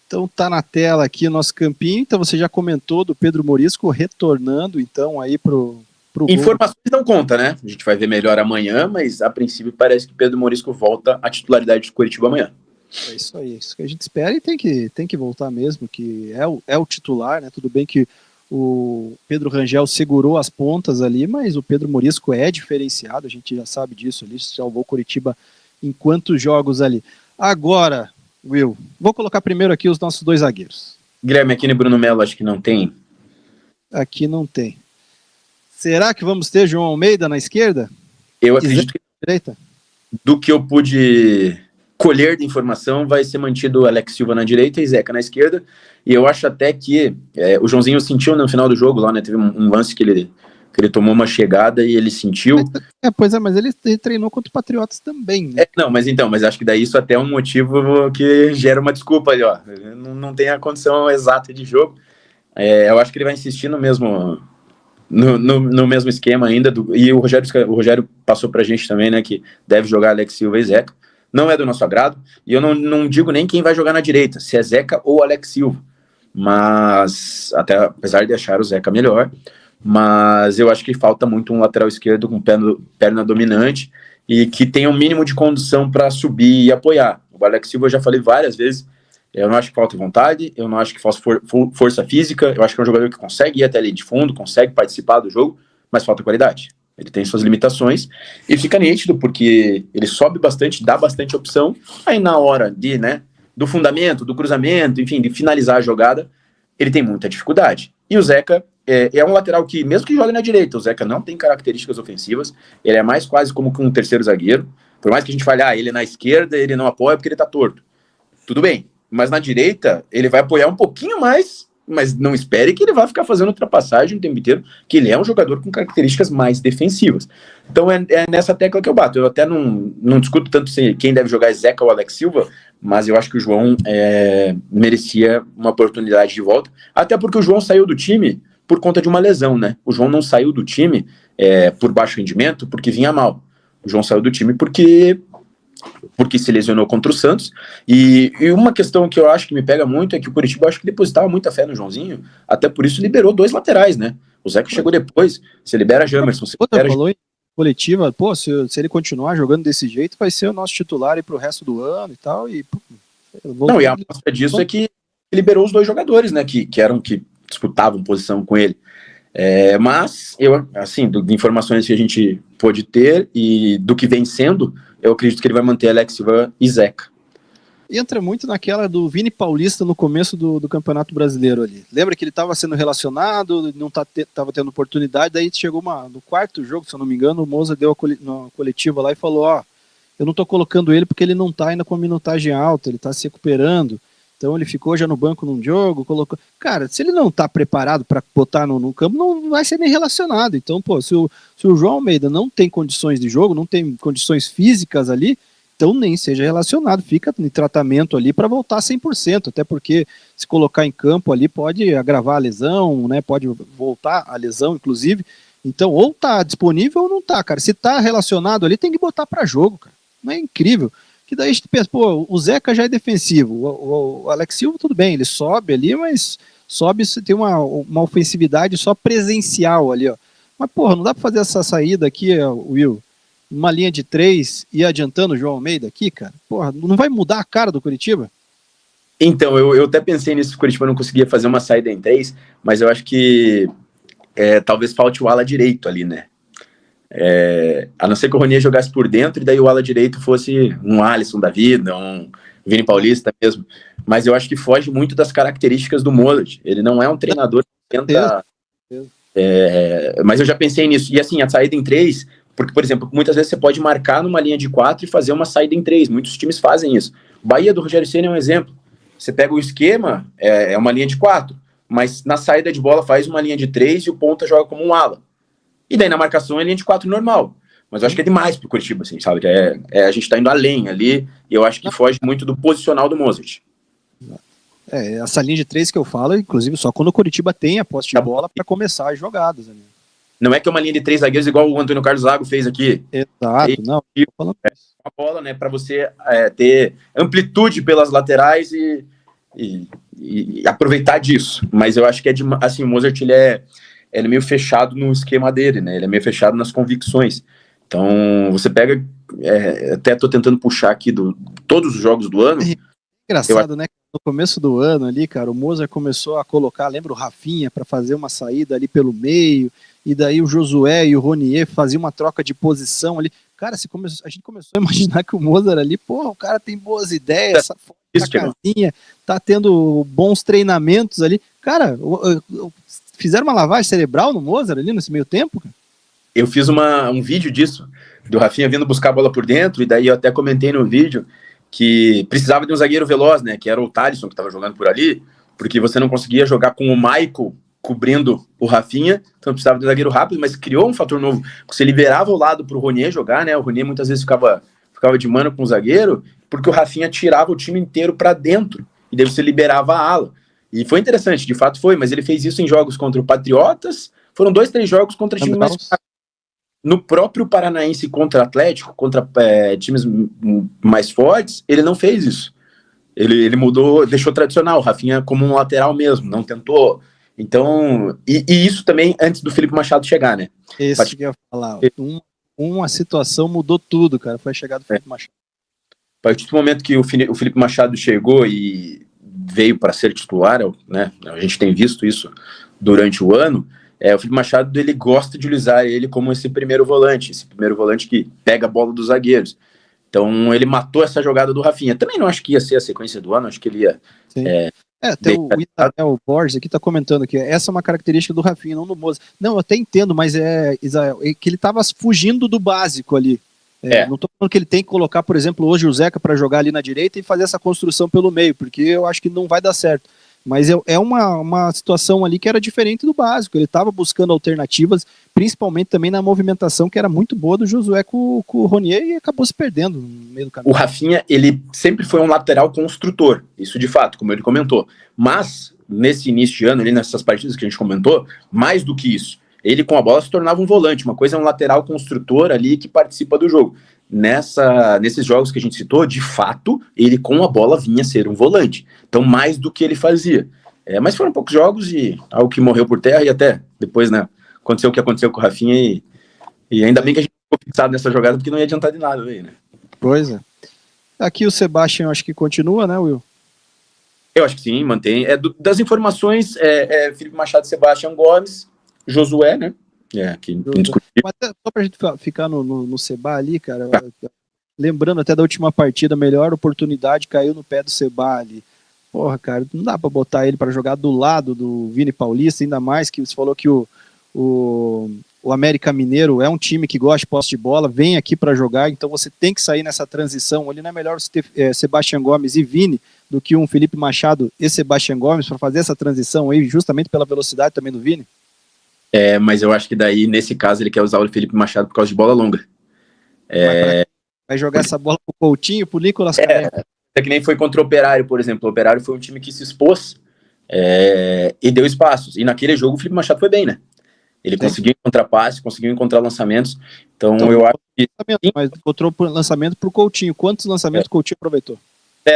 Então tá na tela aqui o nosso campinho. Então você já comentou do Pedro Morisco retornando então aí pro Informações não conta, né? A gente vai ver melhor amanhã, mas a princípio parece que Pedro Morisco volta à titularidade de Curitiba amanhã. É isso aí, isso que a gente espera e tem que voltar mesmo, que é o titular, né? Tudo bem que o Pedro Rangel segurou as pontas ali, mas o Pedro Morisco é diferenciado, a gente já sabe disso ali, salvou Curitiba em quantos jogos ali. Agora, Will, vou colocar primeiro aqui os nossos dois zagueiros. Guilherme Aquino e Bruno Melo, acho que não tem. Aqui não tem. Será que vamos ter João Almeida na esquerda? Eu acredito que direita? Do que eu pude colher de informação, vai ser mantido Alex Silva na direita e Zeca na esquerda, e eu acho até que o Joãozinho sentiu no final do jogo lá, né, teve um lance que ele tomou uma chegada e ele sentiu. Mas ele treinou contra o Patriotas também, né? Mas acho que daí isso até é um motivo que gera uma desculpa ali, ó, não tem a condição exata de jogo. Eu acho que ele vai insistir no mesmo esquema ainda, e o Rogério passou pra gente também, né, que deve jogar Alex Silva e Zeca. Não é do nosso agrado, e eu não digo nem quem vai jogar na direita, se é Zeca ou Alex Silva, mas até apesar de achar o Zeca melhor, mas eu acho que falta muito um lateral esquerdo com perna dominante e que tenha um mínimo de condução para subir e apoiar. O Alex Silva eu já falei várias vezes, eu não acho que falta vontade, eu não acho que falta força física, eu acho que é um jogador que consegue ir até ali de fundo, consegue participar do jogo, mas falta qualidade. Ele tem suas limitações e fica nítido porque ele sobe bastante, dá bastante opção, aí na hora do fundamento, do cruzamento, enfim, de finalizar a jogada, ele tem muita dificuldade. E o Zeca é um lateral que, mesmo que jogue na direita, o Zeca não tem características ofensivas, ele é mais quase como que um terceiro zagueiro, por mais que a gente fale, ele na esquerda, ele não apoia porque ele tá torto. Tudo bem, mas na direita, ele vai apoiar um pouquinho mais, mas não espere que ele vai ficar fazendo ultrapassagem o tempo inteiro, que ele é um jogador com características mais defensivas. Então é nessa tecla que eu bato. Eu até não discuto tanto quem deve jogar, Zeca ou Alex Silva, mas eu acho que o João merecia uma oportunidade de volta, até porque o João saiu do time por conta de uma lesão, né? O João não saiu do time por baixo rendimento, porque vinha mal. O João saiu do time porque se lesionou contra o Santos, e uma questão que eu acho que me pega muito é que o Curitiba, acho que depositava muita fé no Joãozinho, até por isso liberou 2 laterais, né? O Zeca chegou depois, você libera Jamerson, você libera... falou em coletiva, se ele continuar jogando desse jeito, vai ser o nosso titular aí pro resto do ano e tal, e a amostra disso é que liberou os 2 jogadores, né, que disputavam posição com ele. Mas, de informações que a gente pôde ter e do que vem sendo, eu acredito que ele vai manter Alex Silva e Zeca. Entra muito naquela do Vini Paulista no começo do Campeonato Brasileiro ali. Lembra que ele estava sendo relacionado, não estava tendo oportunidade, daí chegou no quarto jogo, se eu não me engano, o Moza deu uma coletiva lá e falou, eu não estou colocando ele porque ele não está ainda com a minutagem alta, ele está se recuperando. Então ele ficou já no banco num jogo, colocou... Cara, se ele não tá preparado para botar no campo, não vai ser nem relacionado. Então, se o João Almeida não tem condições de jogo, não tem condições físicas ali, então nem seja relacionado, fica em tratamento ali para voltar 100%, até porque se colocar em campo ali pode agravar a lesão, né? Pode voltar a lesão, inclusive. Então, ou tá disponível ou não tá, cara. Se tá relacionado ali, tem que botar para jogo, cara. Não é incrível? Que daí a gente pensa, o Zeca já é defensivo, o Alex Silva tudo bem, ele sobe ali, mas sobe se tem uma ofensividade só presencial ali, ó. Mas, não dá pra fazer essa saída aqui, Will, uma linha de 3 e adiantando o João Almeida aqui, cara? Não vai mudar a cara do Curitiba? Então, eu até pensei nisso, o Curitiba não conseguia fazer uma saída em 3, mas eu acho que talvez falte o ala direito ali, né? A não ser que o Ronier jogasse por dentro e daí o ala direito fosse um Alisson da vida, um Vini Paulista mesmo, mas eu acho que foge muito das características do Mollett. Ele não é um treinador que tenta... mas eu já pensei nisso, e assim, a saída em 3, porque, por exemplo, muitas vezes você pode marcar numa linha de 4 e fazer uma saída em 3, muitos times fazem isso. Bahia do Rogério Ceni é um exemplo, você pega o esquema, é uma linha de 4, mas na saída de bola faz uma linha de 3 e o ponta joga como um ala. E daí na marcação é linha de 4 normal. Mas eu acho que é demais pro Curitiba, assim, sabe? Que a gente tá indo além ali, e eu acho que foge muito do posicional do Mozart. Essa linha de 3 que eu falo, inclusive, só quando o Curitiba tem a posse de bola para começar as jogadas. Ali. Não é que é uma linha de 3 zagueiros igual o Antônio Carlos Zago fez aqui. Exato, não. Uma bola, né, para você ter amplitude pelas laterais e e aproveitar disso. Mas eu acho que assim, o Mozart ele é meio fechado no esquema dele, né? Ele é meio fechado nas convicções. Então, você pega, até tô tentando puxar aqui todos os jogos do ano. Engraçado, né? No começo do ano ali, cara, o Mozart começou a colocar, lembra o Rafinha, para fazer uma saída ali pelo meio, e daí o Josué e o Ronier faziam uma troca de posição ali. Cara, a gente começou a imaginar que o Mozart ali, porra, o cara tem boas ideias, essa casinha, tá tendo bons treinamentos ali. Cara, fizeram uma lavagem cerebral no Mozart ali nesse meio tempo, cara? Eu fiz um vídeo disso, do Rafinha vindo buscar a bola por dentro, e daí eu até comentei no vídeo que precisava de um zagueiro veloz, né, que era o Thalisson que estava jogando por ali, porque você não conseguia jogar com o Michael cobrindo o Rafinha, então precisava de um zagueiro rápido, mas criou um fator novo. Você liberava o lado para o Ronier jogar, né, o Ronier muitas vezes ficava de mano com o zagueiro, porque o Rafinha tirava o time inteiro para dentro, e daí você liberava a ala. E foi interessante, de fato foi, mas ele fez isso em jogos contra o Patriotas, foram 2, 3 jogos contra times mais fracos. No próprio Paranaense contra Atlético, contra times mais fortes, ele não fez isso. Ele mudou, deixou tradicional, o Rafinha como um lateral mesmo, não tentou. Então, e isso também antes do Felipe Machado chegar, né? Esse que eu ia falar. Uma situação mudou tudo, cara, foi a chegada do Felipe Machado. A partir do momento que o Felipe Machado chegou e veio para ser titular, né? A gente tem visto isso durante o ano. O Felipe Machado, ele gosta de utilizar ele como esse primeiro volante que pega a bola dos zagueiros. Então ele matou essa jogada do Rafinha. Também não acho que ia ser a sequência do ano, acho que ele ia... Até o Borges aqui tá comentando que essa é uma característica do Rafinha, não do Mozart. Não, eu até entendo, mas Israel, que ele tava fugindo do básico ali. Não tô falando que ele tem que colocar, por exemplo, hoje o Zeca para jogar ali na direita e fazer essa construção pelo meio, porque eu acho que não vai dar certo. Mas é uma situação ali que era diferente do básico. Ele estava buscando alternativas, principalmente também na movimentação, que era muito boa do Josué com o Ronier, e acabou se perdendo no meio do caminho. O Rafinha, ele sempre foi um lateral construtor, isso de fato, como ele comentou. Mas, nesse início de ano, ali nessas partidas que a gente comentou, mais do que isso, ele com a bola se tornava um volante. Uma coisa é um lateral construtor ali que participa do jogo. Nesses jogos que a gente citou, de fato, ele com a bola vinha ser um volante. Então, mais do que ele fazia. Mas foram poucos jogos e algo que morreu por terra, e até depois, né, aconteceu o que aconteceu com o Rafinha, e ainda bem que a gente ficou fixado nessa jogada, porque não ia adiantar de nada aí, né? Pois é. Aqui o Sebastião acho que continua, né, Will? Eu acho que sim, mantém. Das informações, Felipe Machado, Sebastião Gomes, Josué, né? Até, só pra gente ficar no Seba ali, cara, lembrando até da última partida, a melhor oportunidade caiu no pé do Seba ali. Porra, cara, não dá pra botar ele pra jogar do lado do Vini Paulista, ainda mais que você falou que o América Mineiro é um time que gosta de posse de bola, vem aqui pra jogar, então você tem que sair nessa transição. Ali não é melhor você ter Sebastião Gomes e Vini do que um Felipe Machado e Sebastião Gomes para fazer essa transição aí, justamente pela velocidade também do Vini? Mas eu acho que daí, nesse caso, ele quer usar o Felipe Machado por causa de bola longa. Vai jogar essa bola pro Coutinho, pro Nicolas Careca. É que nem foi contra o Operário, por exemplo. O Operário foi um time que se expôs e deu espaços. E naquele jogo o Felipe Machado foi bem, né? Ele conseguiu encontrar passe, conseguiu encontrar lançamentos. Então eu acho que... Mas encontrou lançamento pro Coutinho. Quantos lançamentos o Coutinho aproveitou?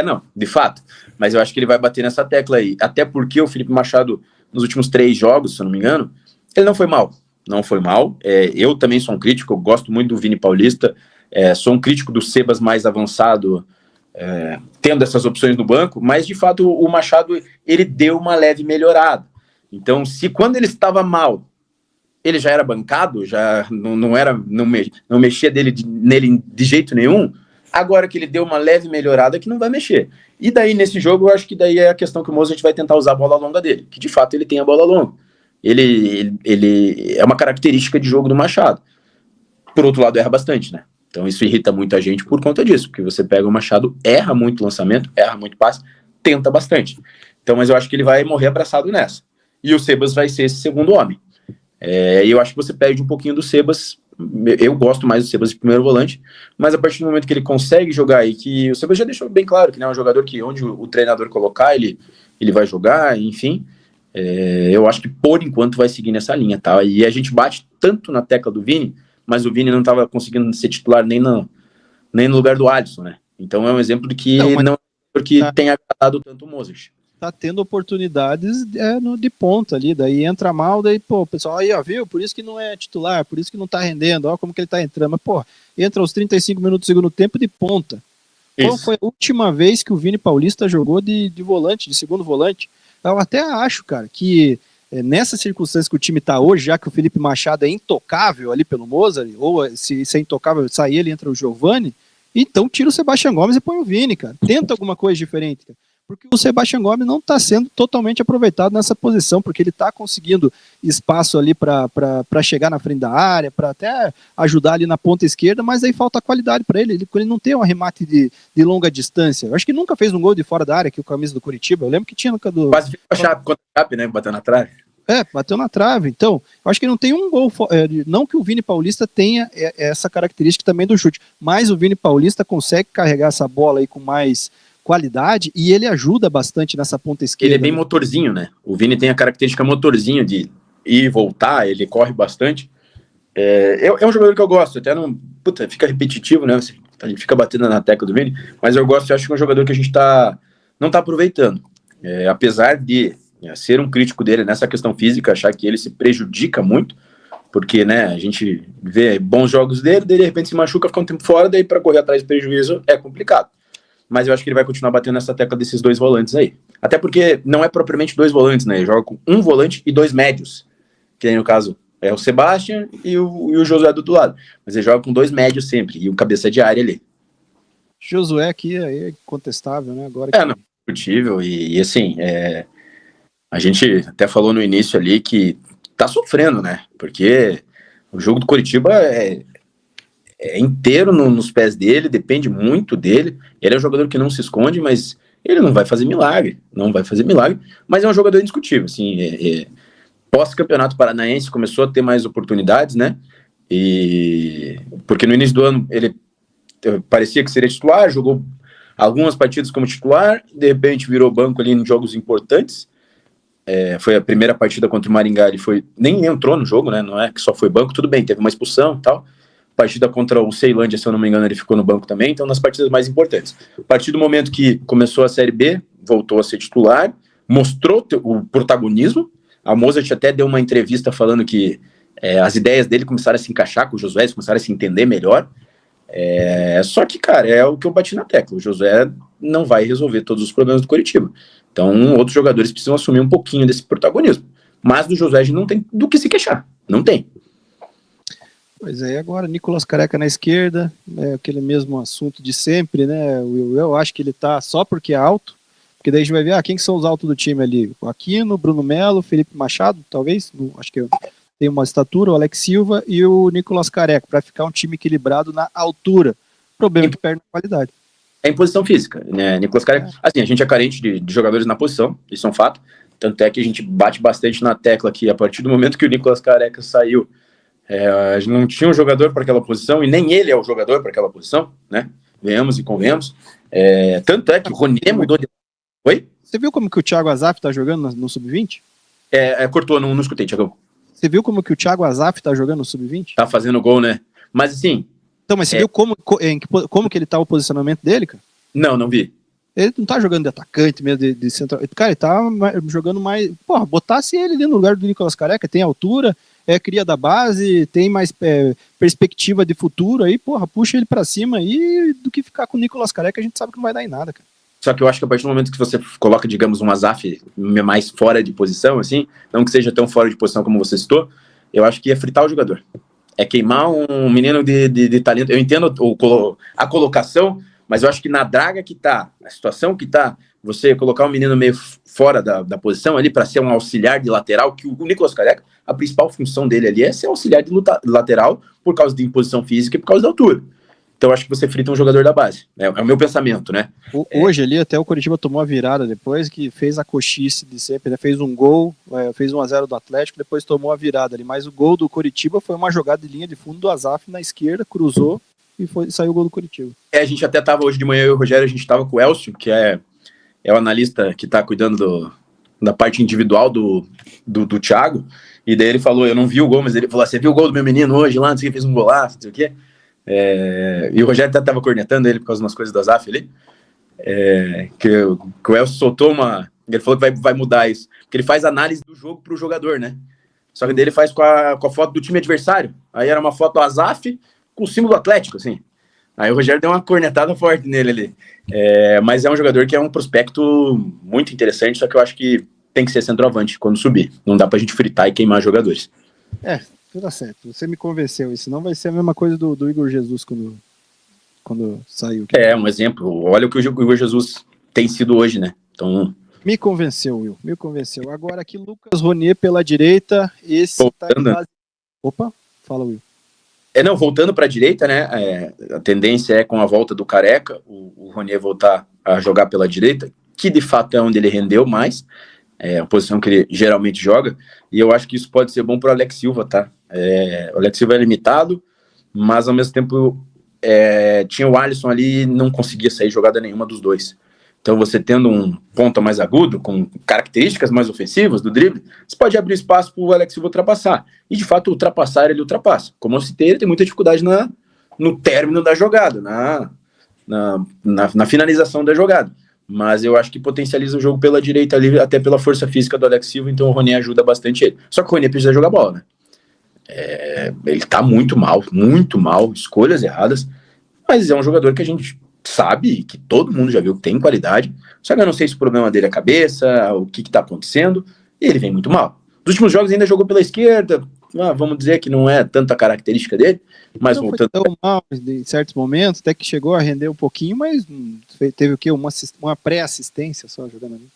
Não, de fato. Mas eu acho que ele vai bater nessa tecla aí. Até porque o Felipe Machado, nos últimos 3 jogos, se eu não me engano, ele não foi mal. Não foi mal. Eu também sou um crítico, eu gosto muito do Vini Paulista. Sou um crítico do Sebas mais avançado, tendo essas opções no banco, mas de fato o Machado, ele deu uma leve melhorada. Então, se quando ele estava mal, ele já era bancado, já não mexia nele de jeito nenhum, agora que ele deu uma leve melhorada, que não vai mexer. E daí, nesse jogo, eu acho que daí é a questão que o Mozart vai tentar usar a bola longa dele, que de fato ele tem a bola longa. Ele é uma característica de jogo do Machado. Por outro lado, erra bastante, né? Então isso irrita muita gente por conta disso, porque você pega o Machado, erra muito lançamento, erra muito passe, tenta bastante. Então, mas eu acho que ele vai morrer abraçado nessa. E o Sebas vai ser esse segundo homem. E eu acho que você perde um pouquinho do Sebas. Eu gosto mais do Sebas de primeiro volante, mas a partir do momento que ele consegue jogar e que o Sebas já deixou bem claro que não é um jogador que onde o treinador colocar, ele vai jogar, enfim. Eu acho que por enquanto vai seguir nessa linha, tá? E a gente bate tanto na tecla do Vini, mas o Vini não estava conseguindo ser titular nem no lugar do Alisson, né? Então é um exemplo de que não é porque tem agradado tanto o Mozart. tá tendo oportunidades de ponta ali, daí entra mal, daí, pô, o pessoal aí, ó, viu, por isso que não é titular, por isso que não tá rendendo, ó, como que ele tá entrando, mas, pô, entra aos 35 minutos do segundo tempo de ponta. Qual foi a última vez que o Vini Paulista jogou de volante, de segundo volante? Eu até acho, cara, que nessa circunstância que o time tá hoje, já que o Felipe Machado é intocável ali pelo Mozart, ou se é intocável, sair ele, entra o Giovani, então tira o Sebastião Gomes e põe o Vini, cara. Tenta alguma coisa diferente, cara. Porque o Sebastião Gomes não está sendo totalmente aproveitado nessa posição, porque ele está conseguindo espaço ali para chegar na frente da área, para até ajudar ali na ponta esquerda, mas aí falta qualidade para ele. Ele não tem um remate de longa distância. Eu acho que nunca fez um gol de fora da área aqui, o camisa do Curitiba. Eu lembro que tinha no do... Quase ficou contra a Chape, né? Bateu na trave. Bateu na trave. Então, eu acho que não tem um gol. Não que o Vini Paulista tenha essa característica também do chute, mas o Vini Paulista consegue carregar essa bola aí com mais qualidade e ele ajuda bastante nessa ponta esquerda. Ele é bem motorzinho, né? O Vini tem a característica motorzinho de ir e voltar, ele corre bastante. É um jogador que eu gosto, até não. Puta, fica repetitivo, né? A gente fica batendo na tecla do Vini, mas eu gosto, eu acho que é um jogador que a gente não tá aproveitando. Apesar de ser um crítico dele nessa questão física, achar que ele se prejudica muito, porque, né, a gente vê bons jogos dele, daí de repente se machuca, fica um tempo fora, daí para correr atrás do prejuízo é complicado. Mas eu acho que ele vai continuar batendo nessa tecla desses dois volantes aí. Até porque não é propriamente dois volantes, né? Ele joga com um volante e dois médios. Que aí, no caso, é o Sebastião e o Josué do outro lado. Mas ele joga com dois médios sempre, e um cabeça de área ali. Josué aqui é incontestável, né? Agora não é discutível. E assim, a gente até falou no início ali que tá sofrendo, né? Porque o jogo do Coritiba é inteiro nos pés dele, depende muito dele. Ele é um jogador que não se esconde, mas ele não vai fazer milagre, mas é um jogador indiscutível, assim, pós-campeonato paranaense começou a ter mais oportunidades, né, porque no início do ano ele parecia que seria titular, jogou algumas partidas como titular, de repente virou banco ali em jogos importantes. Foi a primeira partida contra o Maringá, ele nem entrou no jogo, né, não é que só foi banco, tudo bem, teve uma expulsão e tal. Partida contra o Ceilândia, se eu não me engano, ele ficou no banco também, então nas partidas mais importantes. A partir do momento que começou a Série B, voltou a ser titular, mostrou o protagonismo. A Mozart até deu uma entrevista falando que as ideias dele começaram a se encaixar com o Josué, eles começaram a se entender melhor. Só que, cara, é o que eu bati na tecla. O Josué não vai resolver todos os problemas do Coritiba. Então, outros jogadores precisam assumir um pouquinho desse protagonismo. Mas do Josué a gente não tem do que se queixar. Não tem. Pois é, agora Nicolas Careca na esquerda, aquele mesmo assunto de sempre, né? Eu acho que ele tá só porque é alto, porque daí a gente vai ver quem que são os altos do time ali. O Aquino, Bruno Melo, Felipe Machado, talvez, acho que tem uma estatura, o Alex Silva e o Nicolas Careca, para ficar um time equilibrado na altura. O problema é que perde na qualidade. É em posição física, né? Nicolas Careca, assim, a gente é carente de jogadores na posição, isso é um fato, tanto é que a gente bate bastante na tecla que a partir do momento que o Nicolas Careca saiu, a gente não tinha um jogador para aquela posição, e nem ele é o jogador para aquela posição, né? Venhamos e convenhamos. Tanto é que o Ronier mudou de... Oi? Você viu como que o Thiago Azaf tá jogando no Sub-20? Cortou, não escutei, Thiago. Você viu como que o Thiago Azaf tá jogando no Sub-20? Tá fazendo gol, né? Mas assim... Então, mas você viu como que ele tá o posicionamento dele, cara? Não vi. Ele não tá jogando de atacante mesmo, de central. Cara, ele tá jogando mais... Porra, botasse ele ali no lugar do Nicolas Careca, tem altura... cria da base, tem mais perspectiva de futuro aí, porra, puxa ele pra cima aí, do que ficar com o Nicolas Careca, a gente sabe que não vai dar em nada, cara. Só que eu acho que a partir do momento que você coloca, digamos, um Azaf mais fora de posição, assim, não que seja tão fora de posição como você citou, eu acho que é fritar o jogador. É queimar um menino de talento. Eu entendo a colocação, mas eu acho que na draga que tá, na situação que tá, você colocar um menino meio fora da posição ali para ser um auxiliar de lateral, que o Nicolas Careca, a principal função dele ali é ser auxiliar de lateral por causa de imposição física e por causa da altura. Então acho que você frita um jogador da base. É o meu pensamento, né? Hoje ali até o Coritiba tomou a virada depois, que fez a coxice de sempre, né? Fez um gol, fez 1-0 do Atlético, depois tomou a virada ali. Mas o gol do Coritiba foi uma jogada de linha de fundo do Azaf na esquerda, cruzou e saiu o gol do Coritiba. A gente até tava hoje de manhã, eu e o Rogério, a gente tava com o Elcio, que é o analista que tá cuidando da parte individual do Thiago, e daí ele falou, eu não vi o gol, mas ele falou, você viu o gol do meu menino hoje lá, não sei o que, fez um golaço, não sei o que. E o Rogério até tava cornetando ele por causa de umas coisas do Azaf ali, que o Elcio soltou Ele falou que vai mudar isso. Porque ele faz análise do jogo pro jogador, né? Só que dele faz com a foto do time adversário. Aí era uma foto do Azaf com o símbolo Atlético, assim. Aí o Rogério deu uma cornetada forte nele ali. Mas é um jogador que é um prospecto muito interessante, só que eu acho que tem que ser centroavante quando subir. Não dá pra gente fritar e queimar jogadores. Tudo certo. Você me convenceu. E senão vai ser a mesma coisa do Igor Jesus quando saiu. Um exemplo. Olha o que o Igor Jesus tem sido hoje, né? Então... Me convenceu, Will. Me convenceu. Agora aqui, Lucas Ronier pela direita. Esse tá em base... Opa, fala, Will. Voltando para a direita, né? A tendência é, com a volta do Careca, o Ronier voltar a jogar pela direita, que de fato é onde ele rendeu mais. É a posição que ele geralmente joga. E eu acho que isso pode ser bom para o Alex Silva, tá? O Alex Silva é limitado, mas ao mesmo tempo tinha o Alisson ali e não conseguia sair jogada nenhuma dos dois. Então, você tendo um ponta mais agudo, com características mais ofensivas do drible, você pode abrir espaço para o Alex Silva ultrapassar. E, de fato, ele ultrapassa. Como eu citei, ele tem muita dificuldade no término da jogada, na finalização da jogada. Mas eu acho que potencializa o jogo pela direita ali, até pela força física do Alex Silva, então o Ronier ajuda bastante ele. Só que o Ronier precisa jogar bola, né? Ele tá muito mal, escolhas erradas, mas é um jogador que a gente sabe, que todo mundo já viu que tem qualidade, só que eu não sei se o problema dele é a cabeça, o que tá acontecendo, e ele vem muito mal. Nos últimos jogos ainda jogou pela esquerda, vamos dizer que não é tanta característica dele, mas não voltando... foi tão mal em certos momentos, até que chegou a render um pouquinho, mas teve o quê? Uma pré-assistência só jogando ali.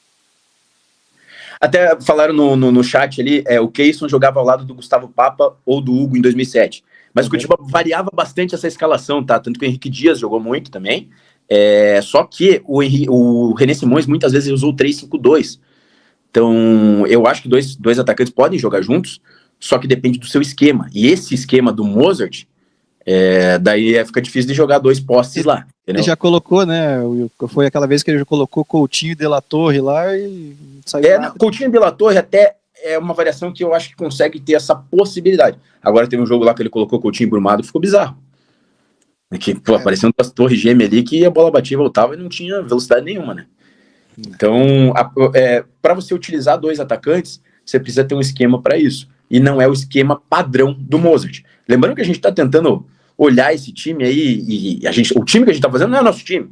Até falaram no chat ali, o Keyson jogava ao lado do Gustavo Papa ou do Hugo em 2007. Mas o Curitiba variava bastante essa escalação, tá? Tanto que o Henrique Dias jogou muito também. Só que o René Simões muitas vezes usou o 3-5-2. Então, eu acho que dois atacantes podem jogar juntos, só que depende do seu esquema. E esse esquema do Mozart, daí fica difícil de jogar dois postes lá. Entendeu? Ele já colocou, né? Foi aquela vez que ele já colocou Coutinho e De La Torre lá e saiu. Coutinho e De La Torre até é uma variação que eu acho que consegue ter essa possibilidade. Agora teve um jogo lá que ele colocou Coutinho e Brumado e ficou bizarro. Que, aparecendo duas torres gêmeas ali que a bola batia e voltava e não tinha velocidade nenhuma, né? Então, para você utilizar dois atacantes, você precisa ter um esquema para isso. E não é o esquema padrão do Mozart. Lembrando que a gente está tentando olhar esse time aí, e o time que a gente está fazendo não é o nosso time.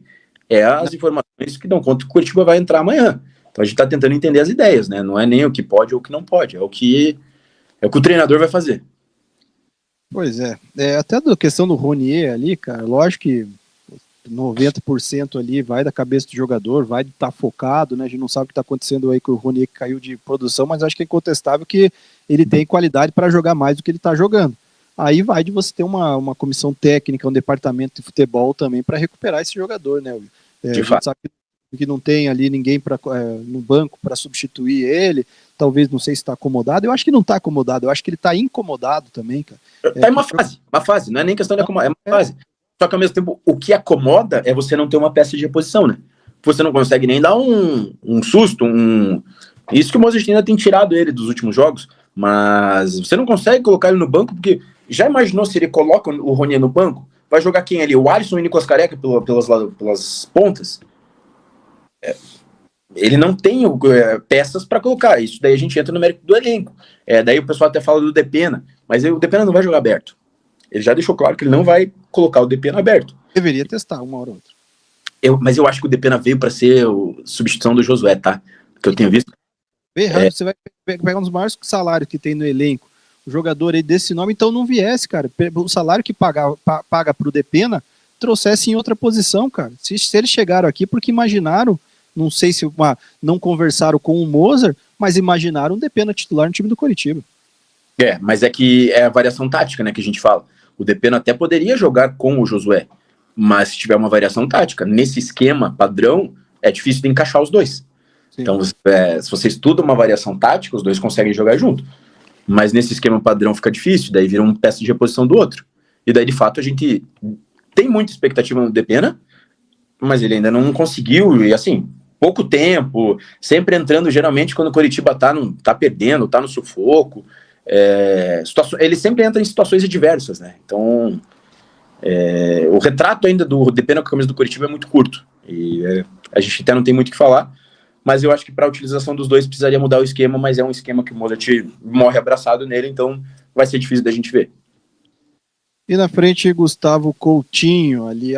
É as informações que dão conta que o Curitiba vai entrar amanhã. Então a gente está tentando entender as ideias, né? Não é nem o que pode ou o que não pode, é o que o treinador vai fazer. Pois é. Até da questão do Ronier ali, cara, lógico que 90% ali vai da cabeça do jogador, vai estar focado, né? A gente não sabe o que está acontecendo aí com o Ronier, que caiu de produção, mas acho que é incontestável que ele tem qualidade para jogar mais do que ele está jogando. Aí vai de você ter uma comissão técnica, um departamento de futebol também para recuperar esse jogador, né? A gente sabe que não tem ali ninguém no banco para substituir ele, talvez, não sei se está acomodado, eu acho que não está acomodado, eu acho que ele está incomodado também, cara. Tá em uma fase, não é nem questão de acomodar, é uma fase. Só que ao mesmo tempo, o que acomoda é você não ter uma peça de reposição, né? Você não consegue nem dar um susto, isso que o Mozart ainda tem tirado ele dos últimos jogos, mas você não consegue colocar ele no banco, porque já imaginou se ele coloca o Ronier no banco? Vai jogar quem ali? O Alisson e o Nicolas Careca pelas pontas? Ele não tem peças para colocar. Isso daí a gente entra no mérito do elenco. Daí o pessoal até fala do Depena, mas o Depena não vai jogar aberto. Ele já deixou claro que ele não vai colocar o Depena aberto. Deveria testar uma hora ou outra. Mas eu acho que o Depena veio para ser a substituição do Josué, tá? Que eu tenho visto. Você vai pegar um dos maiores salários que tem no elenco, o jogador aí desse nome, então não viesse, cara. O salário que paga pro Depena, trouxesse em outra posição, cara. Se eles chegaram aqui porque imaginaram, não sei se não conversaram com o Mozart, mas imaginaram o Depena titular no time do Coritiba. Mas é que é a variação tática, né, que a gente fala. O Depena até poderia jogar com o Josué, mas se tiver uma variação tática, nesse esquema padrão, é difícil de encaixar os dois. Sim. Então, se você estuda uma variação tática, os dois conseguem jogar junto. Mas nesse esquema padrão fica difícil, daí vira uma peça de reposição do outro. E daí, de fato, a gente tem muita expectativa no Depena, mas ele ainda não conseguiu, e assim, pouco tempo, sempre entrando geralmente quando o Coritiba tá perdendo, tá no sufoco. Ele sempre entra em situações adversas, né? Então, o retrato ainda do Depena com a camisa do Coritiba é muito curto. E a gente até não tem muito o que falar, mas eu acho que para a utilização dos dois precisaria mudar o esquema, mas é um esquema que o Mozart morre abraçado nele, então vai ser difícil da gente ver. E na frente, Gustavo Coutinho, ali